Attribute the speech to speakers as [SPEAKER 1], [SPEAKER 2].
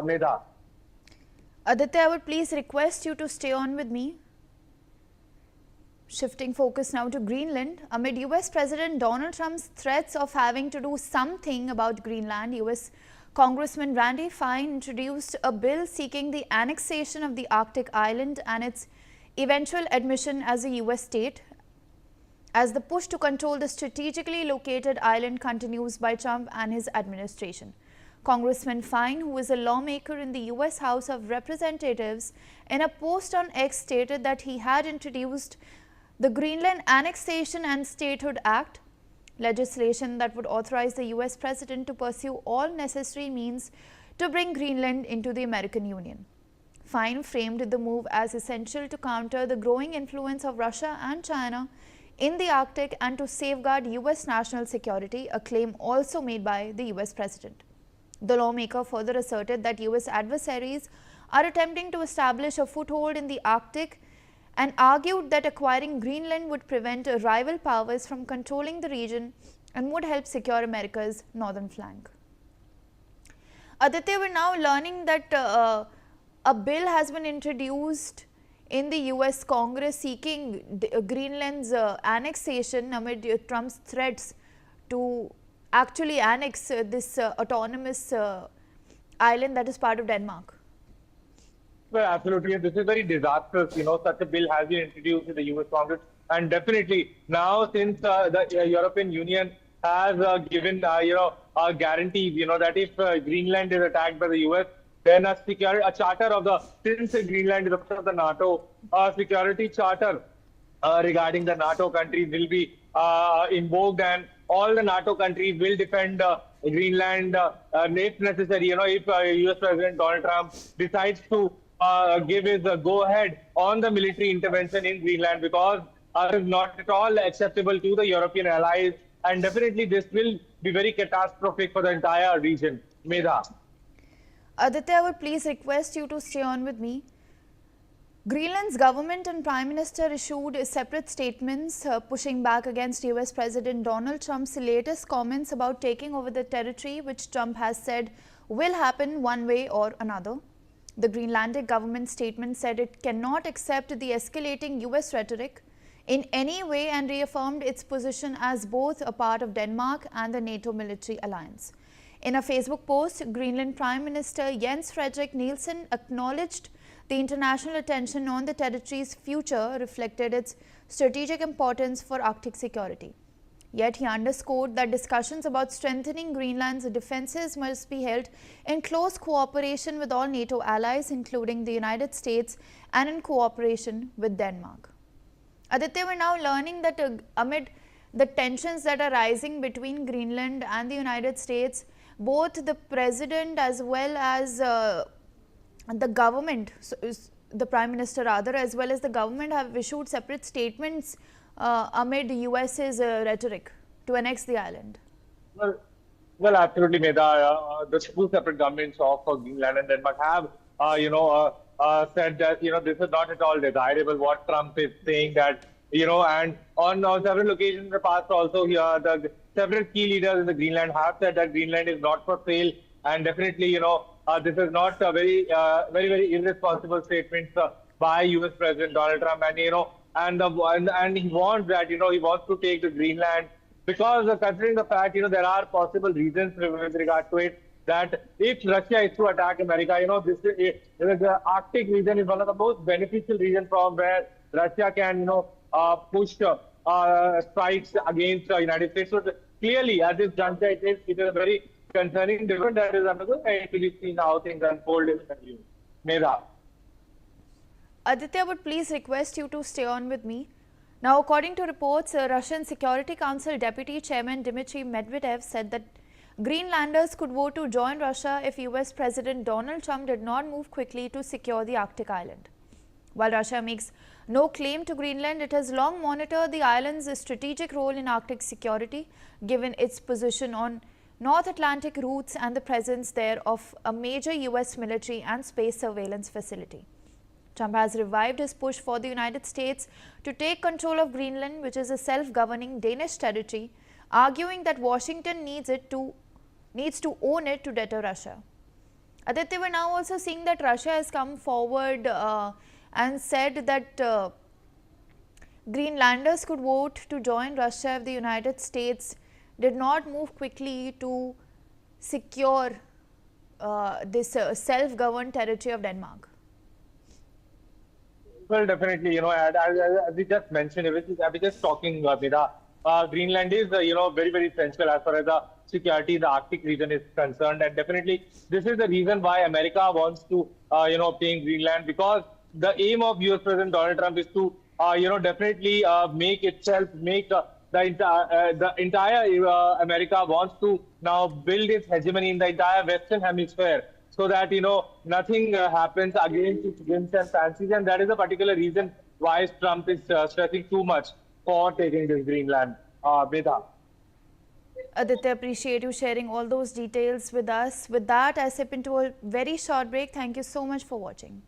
[SPEAKER 1] Medha.
[SPEAKER 2] Aditya, I would please request you to stay on with me. Shifting focus now to Greenland. Amid US President Donald Trump's threats of having to do something about Greenland, US Congressman Randy Fine introduced a bill seeking the annexation of the Arctic island and its eventual admission as a US state, as the push to control the strategically located island continues by Trump and his administration. Congressman Fine, who is a lawmaker in the US House of Representatives, in a post on X stated that he had introduced the Greenland Annexation and Statehood Act, legislation that would authorize the US president to pursue all necessary means to bring Greenland into the American Union. Fine framed the move as essential to counter the growing influence of Russia and China in the Arctic and to safeguard US national security, a claim also made by the US president. The lawmaker further asserted that US adversaries are attempting to establish a foothold in the Arctic and argued that acquiring Greenland would prevent rival powers from controlling the region and would help secure America's northern flank. Aditya, we're now learning that a bill has been introduced in the US Congress seeking Greenland's annexation amid Trump's threats to actually annex this autonomous island that is part of Denmark.
[SPEAKER 1] Well, absolutely. This is very disastrous. Such a bill has been introduced in the US Congress. And definitely now, since the European Union has given, a guarantee, that if Greenland is attacked by the US, then a charter of since Greenland is a part of the NATO, a security charter regarding the NATO countries will be invoked, and all the NATO countries will defend Greenland if necessary. If US President Donald Trump decides to give his go-ahead on the military intervention in Greenland, because it is not at all acceptable to the European allies, and definitely this will be very catastrophic for the entire region. Medha.
[SPEAKER 2] Aditya, I would please request you to stay on with me. Greenland's government and Prime Minister issued separate statements pushing back against US President Donald Trump's latest comments about taking over the territory, which Trump has said will happen one way or another. The Greenlandic government statement said it cannot accept the escalating US rhetoric in any way and reaffirmed its position as both a part of Denmark and the NATO military alliance. In a Facebook post, Greenland Prime Minister Jens Frederik Nielsen acknowledged the international attention on the territory's future reflected its strategic importance for Arctic security. Yet he underscored that discussions about strengthening Greenland's defenses must be held in close cooperation with all NATO allies, including the United States, and in cooperation with Denmark. Aditya, we're now learning that amid the tensions that are rising between Greenland and the United States, both the president as well as the government, the Prime Minister rather, as well as the government have issued separate statements amid US's rhetoric to annex the island.
[SPEAKER 1] Well, absolutely, Medha. The two separate governments of Greenland and Denmark have, said that, this is not at all desirable. What Trump is saying that, and on several occasions in the past also, the several key leaders in the Greenland have said that Greenland is not for sale, and definitely, this is not a very, very irresponsible statement by US President Donald Trump, and he wants that, he wants to take the Greenland because considering the fact, there are possible reasons with regard to it, that if Russia is to attack America, the Arctic region is one of the most beneficial regions from where Russia can, push strikes against the United States. So clearly, at this juncture, it is a very concerning development that is undergoing, and to be seen how things unfold in the news. Medha.
[SPEAKER 2] Aditya, would please request you to stay on with me. Now, according to reports, Russian Security Council Deputy Chairman Dmitry Medvedev said that Greenlanders could vote to join Russia if US President Donald Trump did not move quickly to secure the Arctic island. While Russia makes no claim to Greenland, it has long monitored the island's strategic role in Arctic security, given its position on North Atlantic routes and the presence there of a major US military and space surveillance facility. Trump has revived his push for the United States to take control of Greenland, which is a self-governing Danish territory, arguing that Washington needs to own it to deter Russia. Aditya, we're now also seeing that Russia has come forward and said that Greenlanders could vote to join Russia if the United States did not move quickly to secure this self-governed territory of Denmark.
[SPEAKER 1] Well, definitely, as we just mentioned, I was just talking, Vida, Greenland is, very, very essential as far as the security in the Arctic region is concerned. And definitely, this is the reason why America wants to, obtain Greenland, because the aim of US President Donald Trump is to, definitely make the entire America wants to now build its hegemony in the entire Western Hemisphere, so that nothing happens against its whims and fancies, and that is a particular reason why Trump is stressing too much for taking this Greenland. Veda.
[SPEAKER 2] Aditya, appreciate you sharing all those details with us. With that, I step into a very short break. Thank you so much for watching.